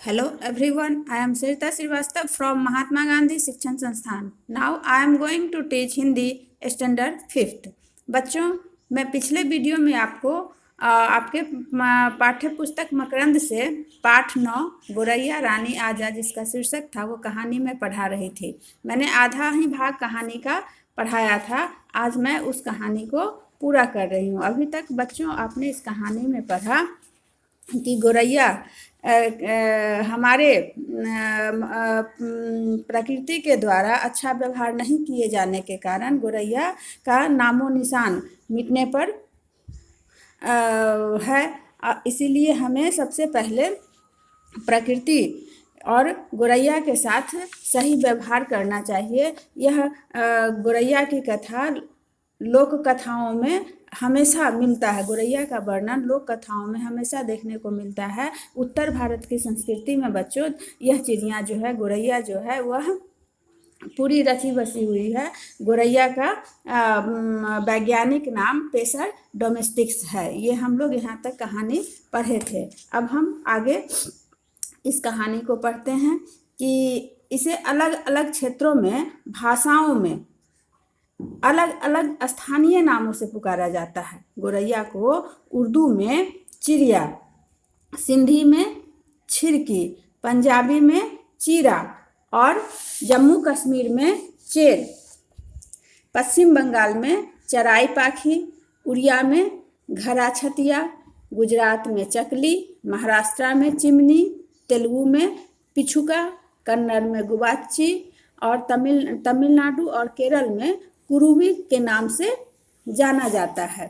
Hello everyone, I am Sarita Srivastava from Mahatma Gandhi शिक्षण संस्थान. Now I am going to teach Hindi standard 5th. बच्चों, मैं पिछले video में आपको आपके पाठ्य पुस्तक मकरंद से पाठ 9 गोरैया रानी आजा जिसका शीर्षक था वो कहानी में पढ़ा रही थी. मैंने आधा ही भाग कहानी का पढ़ाया था. आज मैं उस कहानी को पूरा कर रही हूँ. अभी तक बच्चों आपने इस कहानी में पढ़ा कि गोरैया हमारे प्रकृति के द्वारा अच्छा व्यवहार नहीं किए जाने के कारण गोरैया का नामो निशान मिटने पर है. इसीलिए हमें सबसे पहले प्रकृति और गोरैया के साथ सही व्यवहार करना चाहिए. यह गोरैया की कथा लोक कथाओं में हमेशा मिलता है. गोरैया का वर्णन लोक कथाओं में हमेशा देखने को मिलता है. उत्तर भारत की संस्कृति में बच्चों यह चिड़िया जो है गोरैया जो है वह पूरी रची बसी हुई है. गोरैया का वैज्ञानिक नाम पेसर डोमेस्टिक्स है. ये हम लोग यहाँ तक कहानी पढ़े थे. अब हम आगे इस कहानी को पढ़ते हैं कि इसे अलग अलग क्षेत्रों में भाषाओं में अलग अलग स्थानीय नामों से पुकारा जाता है. गोरैया को उर्दू में चिड़िया, सिंधी में छिरकी, पंजाबी में चीरा और जम्मू कश्मीर में चेर, पश्चिम बंगाल में चराई पाखी, उड़िया में घराछतिया, गुजरात में चकली, महाराष्ट्र में चिमनी, तेलुगु में पिछुका, कन्नड़ में गुबाच्ची और तमिलनाडु और केरल में कुरुवी के नाम से जाना जाता है.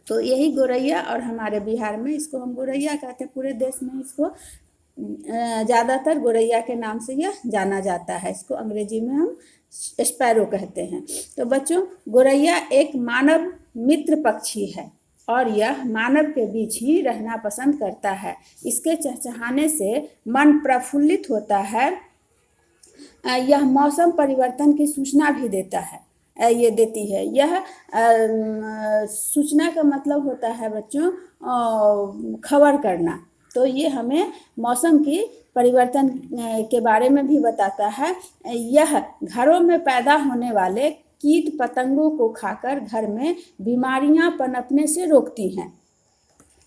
तो यही गोरैया और हमारे बिहार में इसको हम गोरैया कहते हैं. पूरे देश में इसको ज़्यादातर गोरैया के नाम से यह जाना जाता है. इसको अंग्रेजी में हम स्पैरो कहते हैं. तो बच्चों, गोरैया एक मानव मित्र पक्षी है और यह मानव के बीच ही रहना पसंद करता है. इसके चहचहाने से मन प्रफुल्लित होता है. यह मौसम परिवर्तन की सूचना भी देता है. ये देती है. यह सूचना का मतलब होता है बच्चों खबर करना. तो ये हमें मौसम की परिवर्तन के बारे में भी बताता है. यह घरों में पैदा होने वाले कीट पतंगों को खाकर घर में बीमारियां पनपने से रोकती हैं.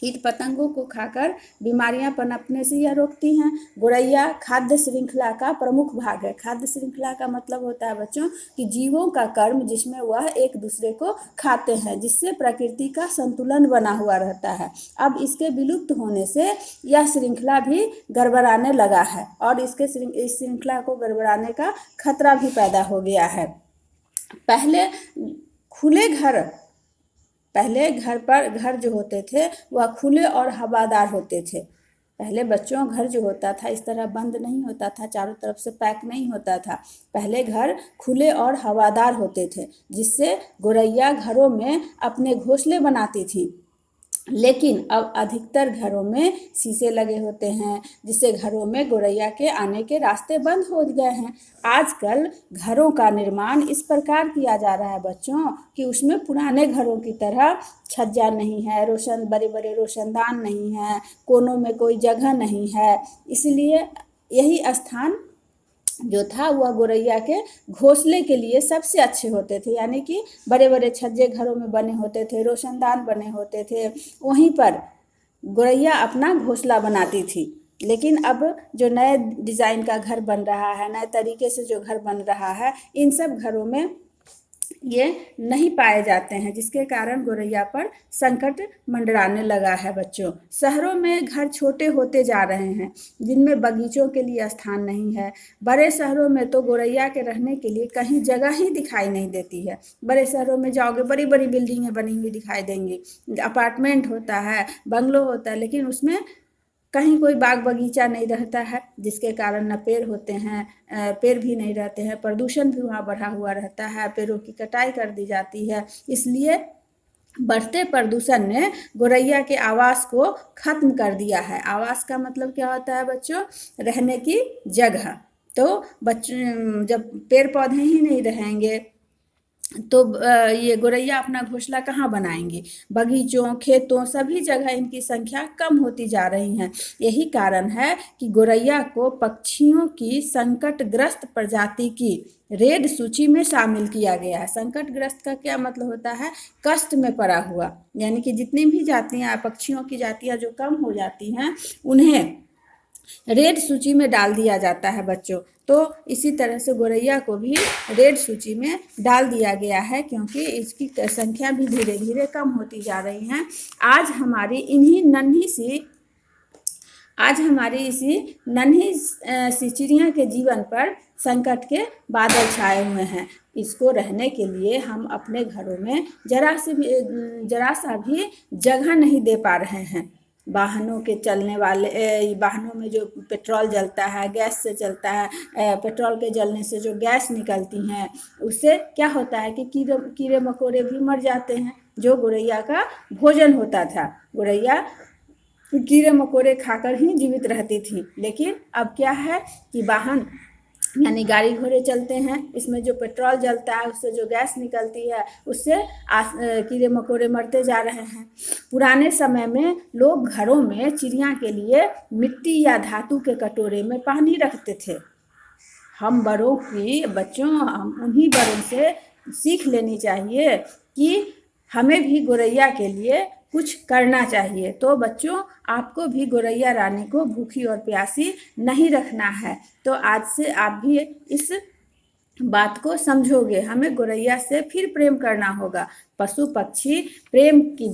कीट पतंगों को खाकर बीमारियां पनपने से यह रोकती हैं. गोरैया खाद्य श्रृंखला का प्रमुख भाग है. खाद्य श्रृंखला का मतलब होता है बच्चों कि जीवों का कर्म जिसमें वह एक दूसरे को खाते हैं, जिससे प्रकृति का संतुलन बना हुआ रहता है. अब इसके विलुप्त होने से यह श्रृंखला भी गड़बड़ाने लगा है और इस श्रृंखला को गड़बड़ाने का खतरा भी पैदा हो गया है. पहले घर जो होते थे वह खुले और हवादार होते थे. पहले बच्चों घर जो होता था इस तरह बंद नहीं होता था, चारों तरफ से पैक नहीं होता था. पहले घर खुले और हवादार होते थे जिससे गोरैया घरों में अपने घोंसले बनाती थी. लेकिन अब अधिकतर घरों में शीशे लगे होते हैं जिससे घरों में गोरैया के आने के रास्ते बंद हो गए हैं. आजकल घरों का निर्माण इस प्रकार किया जा रहा है बच्चों कि उसमें पुराने घरों की तरह छज्जा नहीं है, बड़े बड़े रोशनदान नहीं है, कोनों में कोई जगह नहीं है. इसलिए यही स्थान जो था वह गोरैया के घोंसले के लिए सबसे अच्छे होते थे. यानी कि बड़े बड़े छज्जे घरों में बने होते थे, रोशनदान बने होते थे, वहीं पर गोरैया अपना घोंसला बनाती थी. लेकिन अब जो नए डिज़ाइन का घर बन रहा है, नए तरीके से जो घर बन रहा है, इन सब घरों में ये नहीं पाए जाते हैं, जिसके कारण गोरैया पर संकट मंडराने लगा है. बच्चों, शहरों में घर छोटे होते जा रहे हैं जिनमें बगीचों के लिए स्थान नहीं है. बड़े शहरों में तो गोरैया के रहने के लिए कहीं जगह ही दिखाई नहीं देती है. बड़े शहरों में जाओगे बड़ी बड़ी बिल्डिंगें बनी हुई दिखाई देंगी, अपार्टमेंट होता है, बंगलो होता है, लेकिन उसमें कहीं कोई बाग बगीचा नहीं रहता है, जिसके कारण न पेड़ होते हैं, पेड़ भी नहीं रहते हैं, प्रदूषण भी वहाँ बढ़ा हुआ रहता है, पेड़ों की कटाई कर दी जाती है. इसलिए बढ़ते प्रदूषण ने गोरैया के आवास को खत्म कर दिया है. आवास का मतलब क्या होता है बच्चों? रहने की जगह. तो बच्चों, जब पेड़ पौधे ही नहीं रहेंगे तो ये गोरैया अपना घोंसला कहाँ बनाएंगी? बगीचों, खेतों, सभी जगह इनकी संख्या कम होती जा रही है। यही कारण है कि गोरैया को पक्षियों की संकटग्रस्त प्रजाति की रेड सूची में शामिल किया गया है। संकटग्रस्त का क्या मतलब होता है? कष्ट में पड़ा हुआ, यानी कि जितनी भी जातियां, पक्षियों की जातियां जो कम हो जाती हैं, उन्हें रेड सूची में डाल दिया जाता है बच्चों। तो इसी तरह से गोरैया को भी रेड सूची में डाल दिया गया है, क्योंकि इसकी संख्या भी धीरे धीरे कम होती जा रही है। आज हमारी इसी नन्ही सी चिड़िया के जीवन पर संकट के बादल छाए हुए हैं। इसको रहने के लिए हम अपने घरों में जरा सा भी जगह नहीं दे पा रहे हैं। वाहनों में जो पेट्रोल जलता है, गैस से चलता है, पेट्रोल के जलने से जो गैस निकलती हैं, उससे क्या होता है कि कीड़े मकोड़े भी मर जाते हैं, जो गोरैया का भोजन होता था। गोरैया कीड़े मकोड़े खाकर ही जीवित रहती थी। लेकिन अब क्या है कि वाहन यानी गाड़ी घोड़े चलते हैं, इसमें जो पेट्रोल जलता है, उससे जो गैस निकलती है, उससे कीड़े मकोड़े मरते जा रहे हैं। पुराने समय में लोग घरों में चिड़िया के लिए मिट्टी या धातु के कटोरे में पानी रखते थे। हम उन्हीं बड़ों से सीख लेनी चाहिए कि हमें भी गोरैया के लिए कुछ करना चाहिए। तो बच्चों, आपको भी गोरैया रानी को भूखी और प्यासी नहीं रखना है। तो आज से आप भी इस बात को समझोगे। हमें गोरैया से फिर प्रेम करना होगा। पशु पक्षी प्रेम की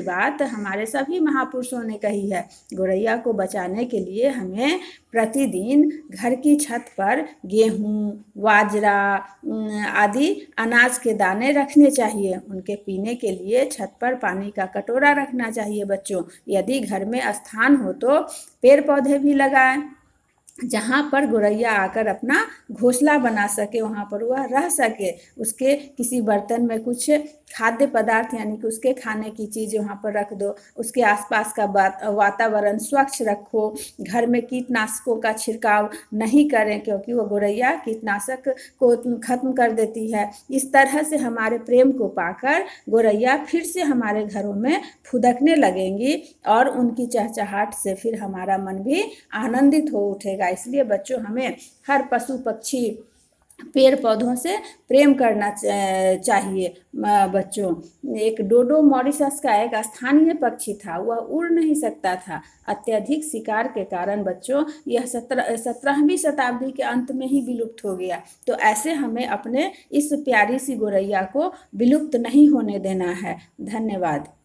बात हमारे सभी महापुरुषों ने कही है। गोरैया को बचाने के लिए हमें प्रतिदिन घर की छत पर गेहूँ, बाजरा आदि अनाज के दाने रखने चाहिए। उनके पीने के लिए छत पर पानी का कटोरा रखना चाहिए बच्चों। यदि घर में स्थान हो तो पेड़ पौधे भी लगाएं, जहाँ पर गोरैया आकर अपना घोंसला बना सके, वहाँ पर वह रह सके। उसके किसी बर्तन में कुछ खाद्य पदार्थ यानी कि उसके खाने की चीज़ वहाँ पर रख दो। उसके आसपास का वातावरण स्वच्छ रखो। घर में कीटनाशकों का छिड़काव नहीं करें, क्योंकि वो गोरैया कीटनाशक को खत्म कर देती है। इस तरह से हमारे प्रेम को पाकर गोरैया फिर से हमारे घरों में फुदकने लगेंगी और उनकी चहचहाट से फिर हमारा मन भी आनंदित हो उठेगा। इसलिए बच्चों, हमें हर पशु पक्षी पेड़ पौधों से प्रेम करना चाहिए। बच्चों, एक डोडो मॉरिशस का एक स्थानीय पक्षी था। वह उड़ नहीं सकता था। अत्यधिक शिकार के कारण बच्चों यह 17वीं शताब्दी के अंत में ही विलुप्त हो गया। तो ऐसे हमें अपने इस प्यारी सी गोरैया को विलुप्त नहीं होने देना है। धन्यवाद।